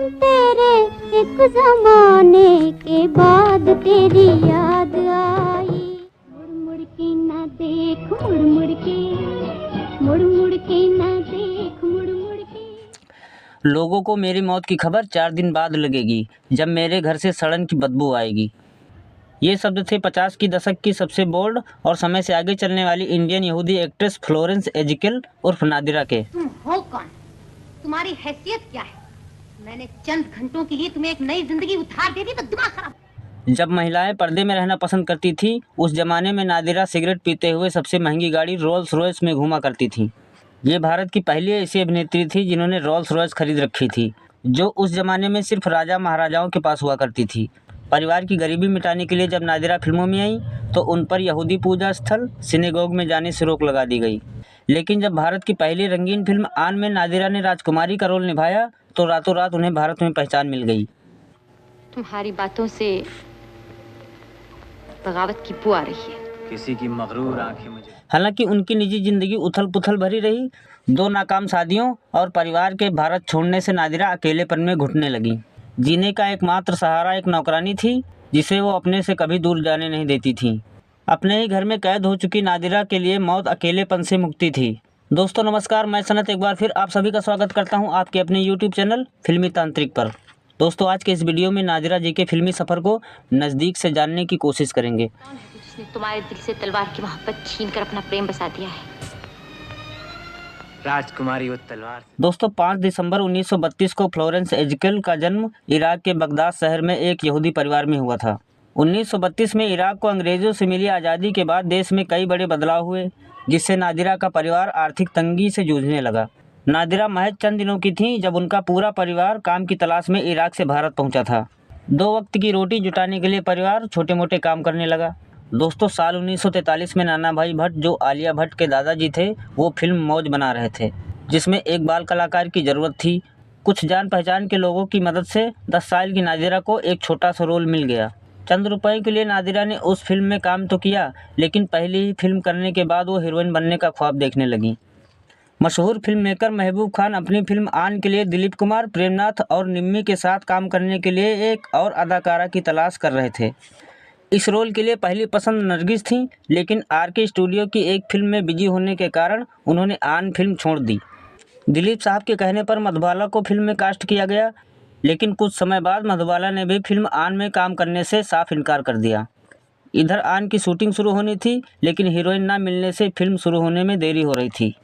तेरे एक जमाने के बाद तेरी याद आई। मुड़ मुड़ के ना देख, मुड़ मुड़ के, मुड़ मुड़ के ना देख, मुड़ मुड़ के। लोगों को मेरी मौत की खबर 4 दिन बाद लगेगी, जब मेरे घर से सड़न की बदबू आएगी। ये शब्द थे 50 की दशक की सबसे बोल्ड और समय से आगे चलने वाली इंडियन यहूदी एक्ट्रेस फ्लोरेंस एजिकेल उर्फ नादिरा के। तुम हो कौन? तुम्हारी हैसियत क्या है? मैंने चंद घंटों के लिए तुम्हें एक नई जिंदगी उधार दे दी तो दिमाग खराब। जब महिलाएं पर्दे में रहना पसंद करती थी, उस जमाने में नादिरा सिगरेट पीते हुए सबसे महंगी गाड़ी रोल्स रॉयस में घूमा करती थी। ये भारत की पहली ऐसी अभिनेत्री थी जिन्होंने रोल्स रॉयस खरीद रखी थी, जो उस जमाने में सिर्फ राजा महाराजाओं के पास हुआ करती थी। परिवार की गरीबी मिटाने के लिए जब नादिरा फिल्मों में आई तो उन पर यहूदी पूजा स्थल सिनेगोग में जाने से रोक लगा दी गई। लेकिन जब भारत की पहली रंगीन फिल्म आन में नादिरा ने राजकुमारी का रोल निभाया तो रातों रात उन्हें भारत में पहचान मिल गई। तुम्हारी बातों से बगावत की बू आ रही है। किसी की मगरूर आंखें मुझे। हालांकि उनकी निजी जिंदगी उथल पुथल भरी रही। 2 नाकाम शादियों और परिवार के भारत छोड़ने से नादिरा अकेलेपन में घुटने लगी। जीने का एकमात्र सहारा एक नौकरानी थी, जिसे वो अपने से कभी दूर जाने नहीं देती थी। अपने ही घर में कैद हो चुकी नादिरा के लिए मौत अकेलेपन से मुक्ति थी। दोस्तों नमस्कार, मैं सनत एक बार फिर आप सभी का स्वागत करता हूं आपके अपने YouTube चैनल फिल्मी तांत्रिक पर। दोस्तों आज के इस वीडियो में नादिरा जी के फिल्मी सफ़र को नज़दीक से जानने की कोशिश करेंगे। कौन है जिसने तुम्हारे दिल से तलवार की मोहब्बत छीन कर अपना प्रेम बसा दिया है? राजकुमारी वो तलवार। दोस्तों 5 दिसंबर 1932 को फ्लोरेंस एजिकेल का जन्म इराक के बगदाद शहर में एक यहूदी परिवार में हुआ था। 1932 में इराक को अंग्रेज़ों से मिली आज़ादी के बाद देश में कई बड़े बदलाव हुए, जिससे नादिरा का परिवार आर्थिक तंगी से जूझने लगा। नादिरा महज चंद दिनों की थीं जब उनका पूरा परिवार काम की तलाश में इराक से भारत पहुंचा था। 2 वक्त की रोटी जुटाने के लिए परिवार छोटे मोटे काम करने लगा। दोस्तों साल 1943 में नाना भाई भट्ट, जो आलिया भट्ट के दादाजी थे, वो फिल्म मौज बना रहे थे, जिसमें एक बाल कलाकार की ज़रूरत थी। कुछ जान पहचान के लोगों की मदद से 10 साल की नादिरा को एक छोटा सा रोल मिल गया। चंद रुपए के लिए नादिरा ने उस फिल्म में काम तो किया, लेकिन पहली ही फिल्म करने के बाद वो हीरोइन बनने का ख्वाब देखने लगी। मशहूर फिल्म मेकर महबूब खान अपनी फिल्म आन के लिए दिलीप कुमार, प्रेमनाथ और निम्मी के साथ काम करने के लिए एक और अदाकारा की तलाश कर रहे थे। इस रोल के लिए पहली पसंद नरगिस थी, लेकिन आरके स्टूडियो की एक फिल्म में बिजी होने के कारण उन्होंने आन फिल्म छोड़ दी। दिलीप साहब के कहने पर मधुबाला को फिल्म में कास्ट किया गया, लेकिन कुछ समय बाद मधुबाला ने भी फिल्म आन में काम करने से साफ इनकार कर दिया। इधर आन की शूटिंग शुरू होनी थी, लेकिन हीरोइन ना मिलने से फिल्म शुरू होने में देरी हो रही थी।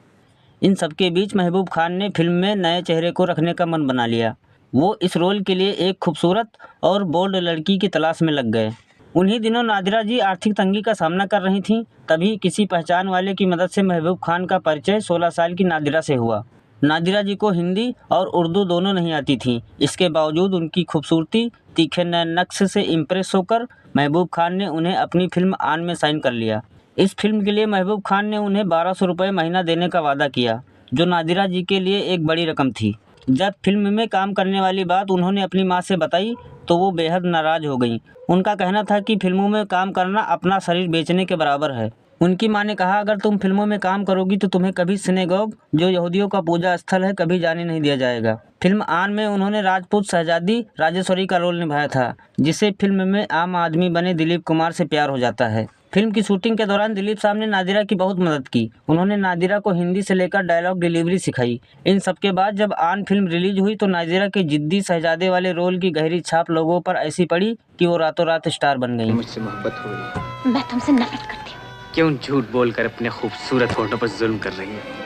इन सबके बीच महबूब खान ने फिल्म में नए चेहरे को रखने का मन बना लिया। वो इस रोल के लिए एक खूबसूरत और बोल्ड लड़की की तलाश में लग गए। उन्हीं दिनों नादिरा जी आर्थिक तंगी का सामना कर रही थीं। तभी किसी पहचान वाले की मदद से महबूब खान का परिचय 16 साल की नादिरा से हुआ। नादिरा जी को हिंदी और उर्दू दोनों नहीं आती थीं। इसके बावजूद उनकी खूबसूरती, तीखे नए नक्श से इम्प्रेस होकर महबूब खान ने उन्हें अपनी फिल्म आन में साइन कर लिया। इस फिल्म के लिए महबूब खान ने उन्हें 1200 रुपये महीना देने का वादा किया, जो नादिरा जी के लिए एक बड़ी रकम थी। जब फिल्म में काम करने वाली बात उन्होंने अपनी माँ से बताई तो वो बेहद नाराज़ हो गईं। उनका कहना था कि फिल्मों में काम करना अपना शरीर बेचने के बराबर है। उनकी माँ ने कहा, अगर तुम फिल्मों में काम करोगी तो तुम्हें कभी सिनेगोग, जो यहूदियों का पूजा स्थल है, कभी जाने नहीं दिया जाएगा। फिल्म आन में उन्होंने राजपूत शहजादी राजेश्वरी का रोल निभाया था, जिसे फिल्म में आम आदमी बने दिलीप कुमार से प्यार हो जाता है। फिल्म की शूटिंग के दौरान दिलीप साहब ने नादिरा की बहुत मदद की। उन्होंने नादिरा को हिंदी से लेकर डायलॉग डिलीवरी सिखाई। इन सबके बाद जब आन फिल्म रिलीज हुई तो नादिरा के जिद्दी शहजादे वाले रोल की गहरी छाप लोगों पर ऐसी पड़ी कि वो रातों रात स्टार बन गई। मुझसे मोहब्बत हो रही। मैं तुमसे नफरत करती हूँ। क्यों झूठ बोलकर अपने खूबसूरत होठों पर जुल्म कर रही है?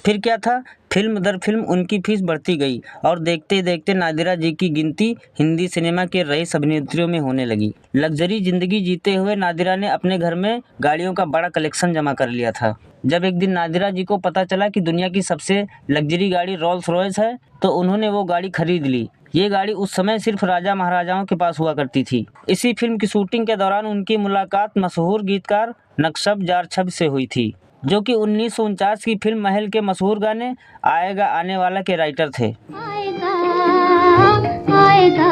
फिर क्या था, फिल्म दर फिल्म उनकी फीस बढ़ती गई और देखते देखते नादिरा जी की गिनती हिंदी सिनेमा के रईस अभिनेत्रियों में होने लगी। लग्जरी जिंदगी जीते हुए नादिरा ने अपने घर में गाड़ियों का बड़ा कलेक्शन जमा कर लिया था। जब एक दिन नादिरा जी को पता चला कि दुनिया की सबसे लग्जरी गाड़ी रोल्स रॉयस है, तो उन्होंने वो गाड़ी खरीद ली। ये गाड़ी उस समय सिर्फ राजा महाराजाओं के पास हुआ करती थी। इसी फिल्म की शूटिंग के दौरान उनकी मुलाकात मशहूर गीतकार नक्शब जारछब से हुई थी, जो कि 1949 की फिल्म महल के मशहूर गाने आएगा आने वाला के राइटर थे। आएगा आएगा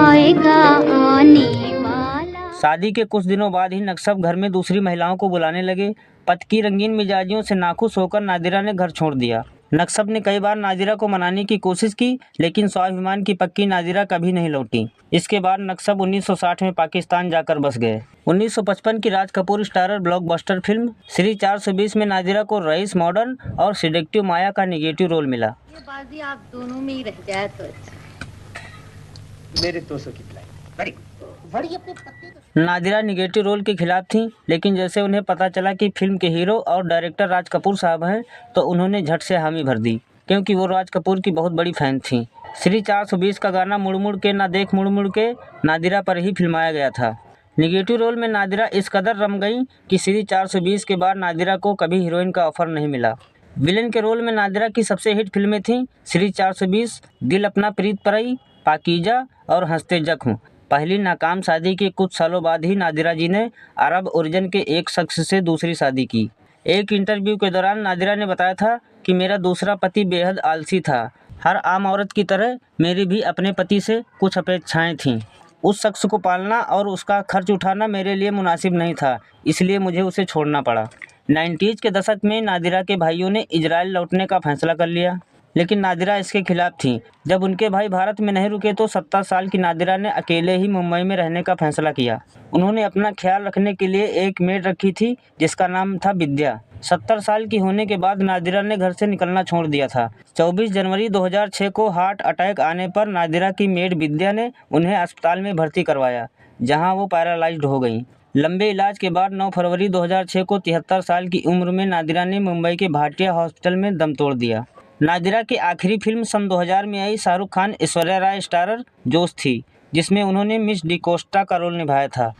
आएगा आने वाला। शादी के कुछ दिनों बाद ही नक्शब घर में दूसरी महिलाओं को बुलाने लगे। पति की रंगीन मिजाजियों से नाखुश होकर नादिरा ने घर छोड़ दिया। नक्सब ने कई बार नादिरा को मनाने की कोशिश की, लेकिन स्वाभिमान की पक्की नादिरा कभी नहीं लौटी। इसके बाद नक्सब 1960 में पाकिस्तान जाकर बस गए। 1955 की Raj Kapoor starrer blockbuster film Shri 420 में नादिरा को रईस मॉडर्न और सिडेक्टिव माया का निगेटिव रोल मिला। ये बाजी आप दोनों में ही रह जाए तो अच्छा। मेरे 200 की फ्लाइट। Very good. बड़ी अपने पत्ते को। नादिरा निगेटिव रोल के खिलाफ थीं, लेकिन जैसे उन्हें पता चला कि फिल्म के हीरो और डायरेक्टर राज कपूर साहब हैं, तो उन्होंने झट से हामी भर दी, क्योंकि वो राज कपूर की बहुत बड़ी फैन थीं। श्री 420 का गाना मुड़ मुड़ के ना देख मुड़ मुड़ के नादिरा पर ही फिल्माया गया था। निगेटिव रोल में नादिरा इस कदर रम गई कि श्री 420 के बाद नादिरा को कभी हीरोइन का ऑफर नहीं मिला। विलेन के रोल में नादिरा की सबसे हिट फिल्में थीं श्री 420, दिल अपना प्रीत परई, पाकीजा और हंसते जख्म। पहली नाकाम शादी के कुछ सालों बाद ही नादिरा जी ने अरब ओरिजिन के एक शख्स से दूसरी शादी की। एक इंटरव्यू के दौरान नादिरा ने बताया था कि मेरा दूसरा पति बेहद आलसी था। हर आम औरत की तरह मेरी भी अपने पति से कुछ अपेक्षाएं थीं। उस शख्स को पालना और उसका खर्च उठाना मेरे लिए मुनासिब नहीं था, इसलिए मुझे उसे छोड़ना पड़ा। 90s के दशक में नादिरा के भाइयों ने इजराइल लौटने का फैसला कर लिया, लेकिन नादिरा इसके खिलाफ थी। जब उनके भाई भारत में नहीं रुके तो 70 साल की नादिरा ने अकेले ही मुंबई में रहने का फैसला किया। उन्होंने अपना ख्याल रखने के लिए एक मेड रखी थी जिसका नाम था विद्या। 70 साल की होने के बाद नादिरा ने घर से निकलना छोड़ दिया था। 24 जनवरी 2006 को हार्ट अटैक आने पर नादिरा की मेड विद्या ने उन्हें अस्पताल में भर्ती करवाया, जहां वो पैरालाइज्ड हो गईं। लंबे इलाज के बाद 9 फरवरी 2006 को 73 साल की उम्र में नादिरा ने मुंबई के भाटिया हॉस्पिटल में दम तोड़ दिया। नादिरा की आखिरी फिल्म सन 2000 में आई शाहरुख खान ऐश्वर्या राय स्टारर जोश थी, जिसमें उन्होंने मिस डिकोस्टा का रोल निभाया था।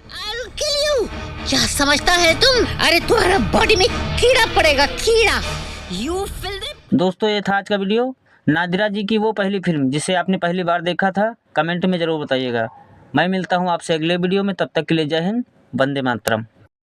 क्या समझता है तुम? अरे तुम्हारा बॉडी में कीड़ा पड़ेगा, कीड़ा। You feel it? दोस्तों, ये था आज का वीडियो। नादिरा जी की वो पहली फिल्म जिसे आपने पहली बार देखा था, कमेंट में ज़रूर बताइएगा। मैं मिलता हूँ आपसे अगले वीडियो में, तब तक के लिए जय हिंद, वंदे मातरम।